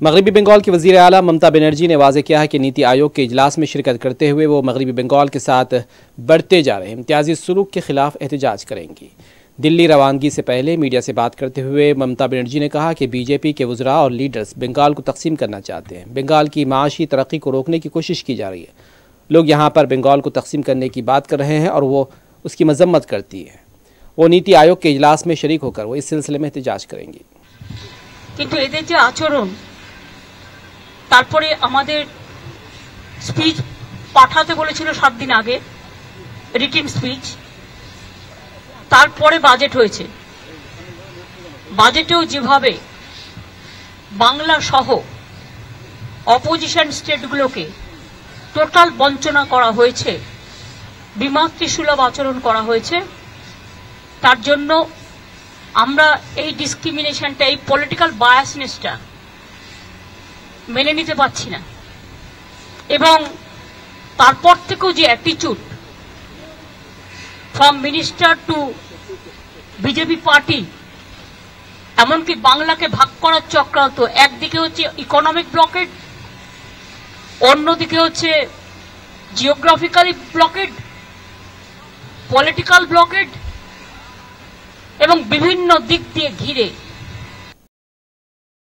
मगरबी बंगाल की वज़ीर आला ममता बनर्जी ने वाज़ेह किया है कि नीति आयोग के इजलास में शिरकत करते हुए वो मगरबी बंगाल के साथ बढ़ते जा रहे इम्तियाजी सलूक के खिलाफ एहतजाज करेंगी। दिल्ली रवानगी से पहले मीडिया से बात करते हुए ममता बनर्जी ने कहा कि बीजेपी के वज़रा और लीडर्स बंगाल को तकसीम करना चाहते हैं। बंगाल की माशी तरक्की को रोकने की कोशिश की जा रही है। लोग यहाँ पर बंगाल को तकसीम करने की बात कर रहे हैं और वो उसकी मजम्मत करती है। वो नीति आयोग के इजलास में शरीक होकर वो इस सिलसिले में एहतजाज करेंगी। কিন্তু এদের যে আচরণ, তারপরে আমাদের স্পিচ পাঠাতে বলেছিল 7 দিন আগে রিটেন স্পিচ, তারপরে বাজেট হয়েছে। বাজেটেও যেভাবে বাংলা সহ অপোজিশন স্টেটগুলোকে টোটাল বঞ্চনা করা হয়েছে, বিমাতৃসুলভ আচরণ করা হয়েছে, তার জন্য আমরা এই ডিসক্রিমিনেশনটা, এই পলিটিক্যাল বায়াসনেসটা মেনে নিতে পারছি না। এবং তারপর থেকেও যে attitude from minister two BJP party, এমনকি বাংলাকে ভাগ করার চক্রান্ত, একদিকে হচ্ছে ইকোনমিক ব্লকেড, অন্যদিকে হচ্ছে জিওগ্রাফিক্যালি ব্লকেড, পলিটিক্যাল ব্লকেড এবং বিভিন্ন দিক দিয়ে ঘিরে